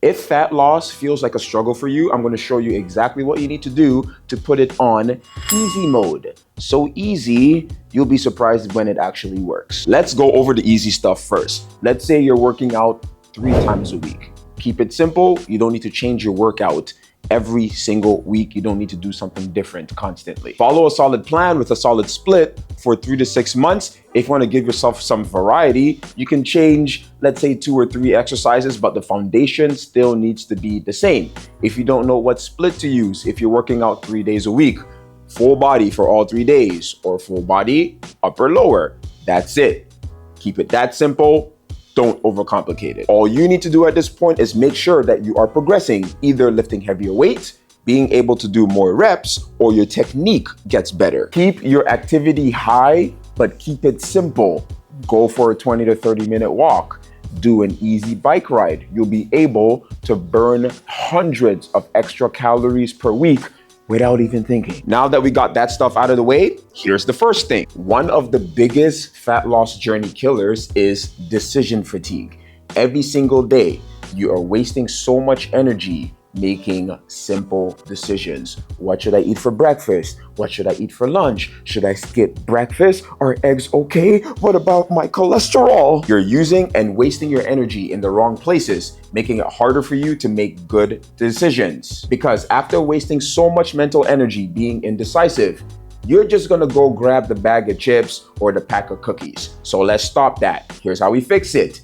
If fat loss feels like a struggle for you, I'm going to show you exactly what you need to do to put it on easy mode. So easy, you'll be surprised when it actually works. Let's go over the easy stuff first. Let's say you're working out 3 times a week. Keep it simple. You don't need to change your workout every single week. You don't need to do something different constantly. Follow a solid plan with a solid split for 3 to 6 months. If you want to give yourself some variety, you can change, let's say 2 or 3 exercises, but the foundation still needs to be the same. If you don't know what split to use, if you're working out 3 days a week, full body for all 3 days, or full body, upper, lower, that's it. Keep it that simple. Don't overcomplicate it. All you need to do at this point is make sure that you are progressing, either lifting heavier weight, being able to do more reps, or your technique gets better. Keep your activity high, but keep it simple. Go for a 20 to 30-minute walk. Do an easy bike ride. You'll be able to burn hundreds of extra calories per week without even thinking. Now that we got that stuff out of the way, here's the first thing. One of the biggest fat loss journey killers is decision fatigue. Every single day, you are wasting so much energy making simple decisions. What should I eat for breakfast? What should I eat for lunch? Should I skip breakfast? Are eggs okay? What about my cholesterol? You're using and wasting your energy in the wrong places, making it harder for you to make good decisions. Because after wasting so much mental energy being indecisive, you're just gonna go grab the bag of chips or the pack of cookies. So let's stop that. Here's how we fix it.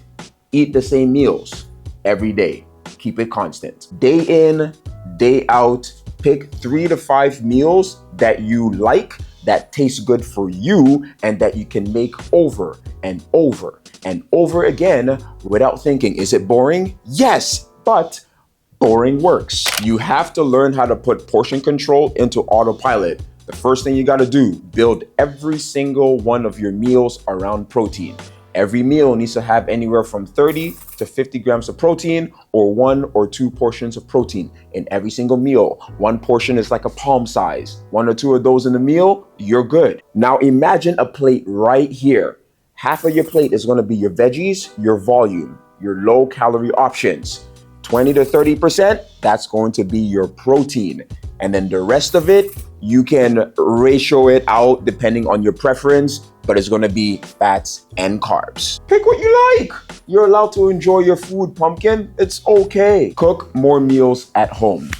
Eat the same meals every day. Keep it constant. Day in, day out, pick 3 to 5 meals that you like, that taste good for you, and that you can make over and over and over again without thinking, is it boring? Yes, but boring works. You have to learn how to put portion control into autopilot. The first thing you gotta do, build every single one of your meals around protein. Every meal needs to have anywhere from 30 to 50 grams of protein, or 1 or 2 portions of protein in every single meal. 1 portion is like a palm size. 1 or 2 of those in the meal, you're good. Now imagine a plate right here. Half of your plate is gonna be your veggies, your volume, your low calorie options. 20 to 30%, that's going to be your protein. And then the rest of it, you can ratio it out depending on your preference, but it's gonna be fats and carbs. Pick what you like. You're allowed to enjoy your food, pumpkin. It's okay. Cook more meals at home.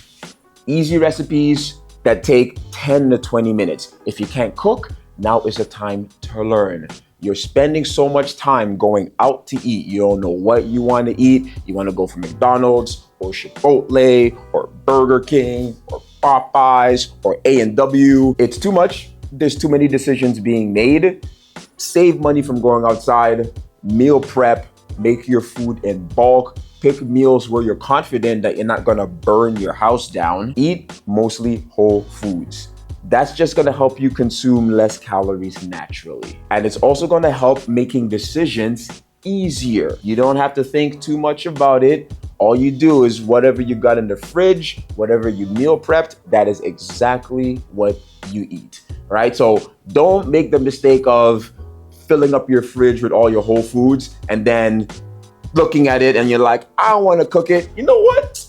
Easy recipes that take 10 to 20 minutes. If you can't cook, now is the time to learn. You're spending so much time going out to eat. You don't know what you want to eat. You want to go for McDonald's or Chipotle or Burger King or Popeyes or A&W. It's too much. There's too many decisions being made. Save money from going outside. Meal prep. Make your food in bulk. Pick meals where you're confident that you're not going to burn your house down. Eat mostly whole foods. That's just gonna help you consume less calories naturally. And it's also gonna help making decisions easier. You don't have to think too much about it. All you do is whatever you got in the fridge, whatever you meal prepped, that is exactly what you eat, right? So don't make the mistake of filling up your fridge with all your whole foods and then looking at it and you're like, I don't wanna cook it. You know what?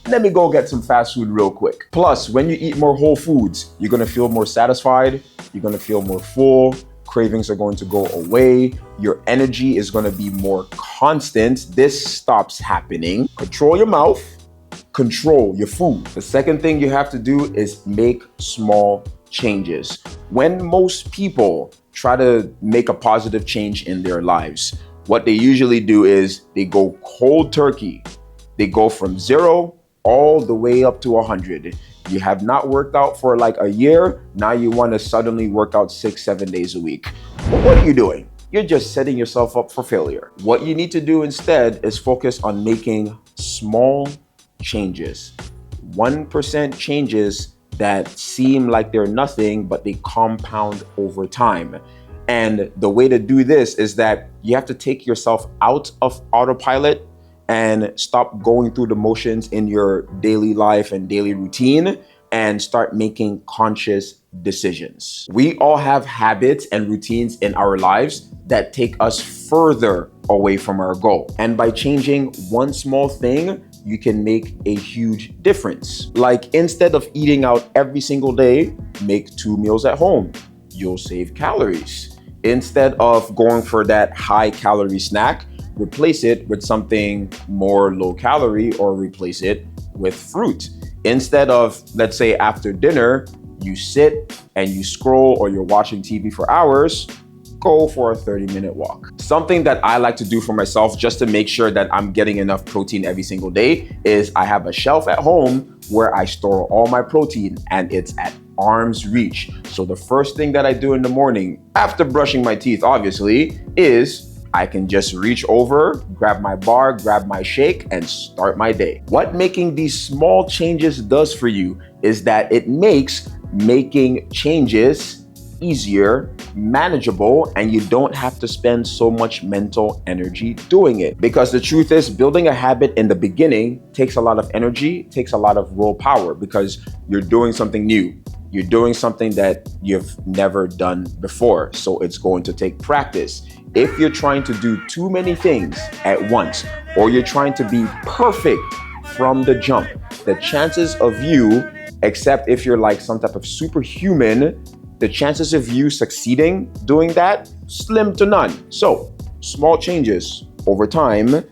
Let me go get some fast food real quick. Plus, when you eat more whole foods, you're gonna feel more satisfied, you're gonna feel more full, cravings are going to go away, your energy is gonna be more constant. This stops happening. Control your mouth, control your food. The second thing you have to do is make small changes. When most people try to make a positive change in their lives, what they usually do is they go cold turkey. They go from 0 all the way up to 100. You have not worked out for like a year. Now you want to suddenly work out 6-7 days a week. But what are you doing? You're just setting yourself up for failure. What you need to do instead is focus on making small changes. 1% changes that seem like they're nothing, but they compound over time. And the way to do this is that you have to take yourself out of autopilot and stop going through the motions in your daily life and daily routine and start making conscious decisions. We all have habits and routines in our lives that take us further away from our goal. And by changing one small thing, you can make a huge difference. Like, instead of eating out every single day, make 2 meals at home. You'll save calories. Instead of going for that high calorie snack, replace it with something more low calorie, or replace it with fruit. Instead of, let's say, after dinner, you sit and you scroll or you're watching TV for hours, go for a 30-minute walk. Something that I like to do for myself just to make sure that I'm getting enough protein every single day is I have a shelf at home where I store all my protein, and it's at arm's reach. So the first thing that I do in the morning, after brushing my teeth obviously, is I can just reach over, grab my bar, grab my shake, and start my day. What making these small changes does for you is that it makes making changes easier, manageable, and you don't have to spend so much mental energy doing it. Because the truth is, building a habit in the beginning takes a lot of energy, takes a lot of willpower, because you're doing something new. You're doing something that you've never done before. So it's going to take practice. If you're trying to do too many things at once, or you're trying to be perfect from the jump, the chances of you, except if you're like some type of superhuman, the chances of you succeeding doing that, slim to none. So, small changes over time,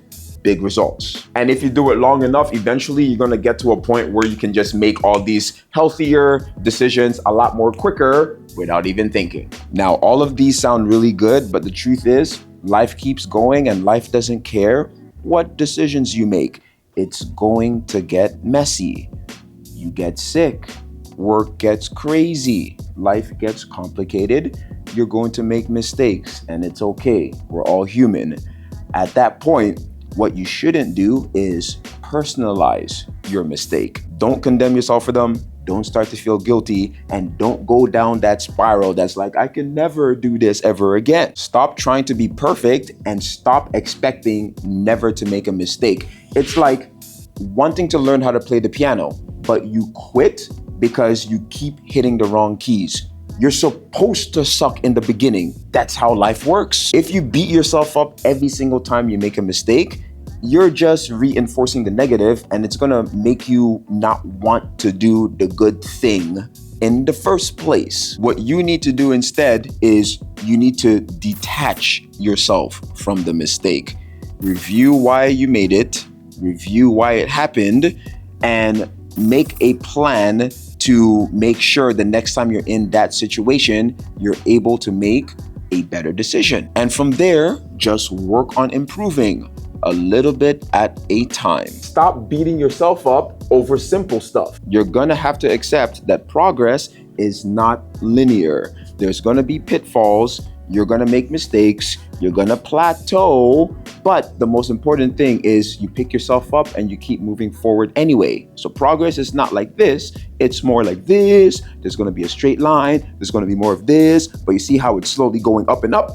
big results. And if you do it long enough, eventually you're gonna get to a point where you can just make all these healthier decisions a lot more quicker without even thinking. Now, all of these sound really good, but the truth is, life keeps going and life doesn't care what decisions you make. It's going to get messy. You get sick. Work gets crazy. Life gets complicated. You're going to make mistakes, and it's okay. We're all human. At that point, what you shouldn't do is personalize your mistake. Don't condemn yourself for them. Don't start to feel guilty, and don't go down that spiral that's like, I can never do this ever again. Stop trying to be perfect and stop expecting never to make a mistake. It's like wanting to learn how to play the piano, but you quit because you keep hitting the wrong keys. You're supposed to suck in the beginning. That's how life works. If you beat yourself up every single time you make a mistake, you're just reinforcing the negative, and it's gonna make you not want to do the good thing in the first place. What you need to do instead is you need to detach yourself from the mistake. Review why you made it, review why it happened, and make a plan to make sure the next time you're in that situation, you're able to make a better decision. And from there, just work on improving a little bit at a time. Stop beating yourself up over simple stuff. You're gonna have to accept that progress is not linear. There's gonna be pitfalls. You're gonna make mistakes. You're gonna plateau. But the most important thing is you pick yourself up and you keep moving forward anyway. So progress is not like this. It's more like this. There's gonna be a straight line. There's gonna be more of this. But you see how it's slowly going up and up?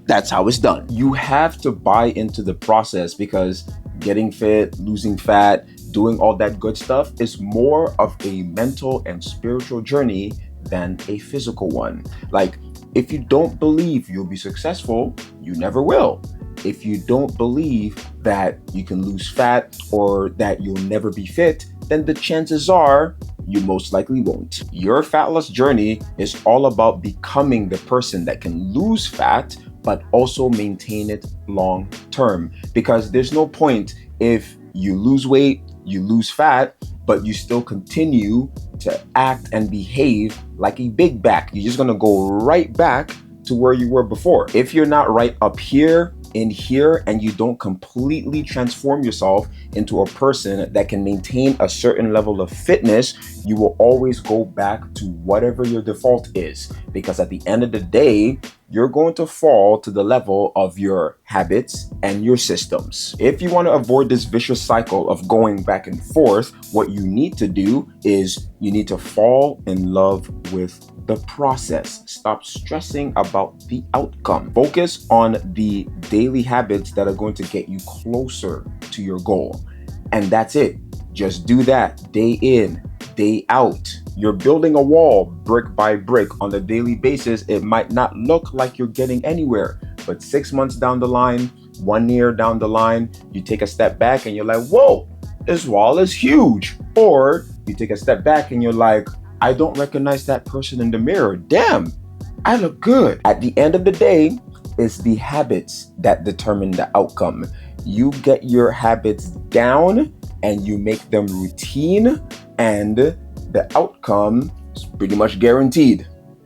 That's how it's done. You have to buy into the process, because getting fit, losing fat, doing all that good stuff is more of a mental and spiritual journey than a physical one. Like, if you don't believe you'll be successful, you never will. If you don't believe that you can lose fat or that you'll never be fit, then the chances are you most likely won't. Your fat loss journey is all about becoming the person that can lose fat, but also maintain it long term. Because there's no point if you lose weight, you lose fat, but you still continue to act and behave like a big back. You're just gonna go right back to where you were before. If you're not right up here, in here, and you don't completely transform yourself into a person that can maintain a certain level of fitness, you will always go back to whatever your default is. Because at the end of the day, you're going to fall to the level of your habits and your systems. If you want to avoid this vicious cycle of going back and forth, what you need to do is you need to fall in love with the process. Stop stressing about the outcome. Focus on the daily habits that are going to get you closer to your goal. And that's it. Just do that day in, day out. You're building a wall brick by brick on a daily basis. It might not look like you're getting anywhere, but 6 months down the line, 1 year down the line, you take a step back and you're like, whoa, this wall is huge. Or you take a step back and you're like, I don't recognize that person in the mirror. Damn, I look good. At the end of the day, it's the habits that determine the outcome. You get your habits down and you make them routine, and the outcome is pretty much guaranteed.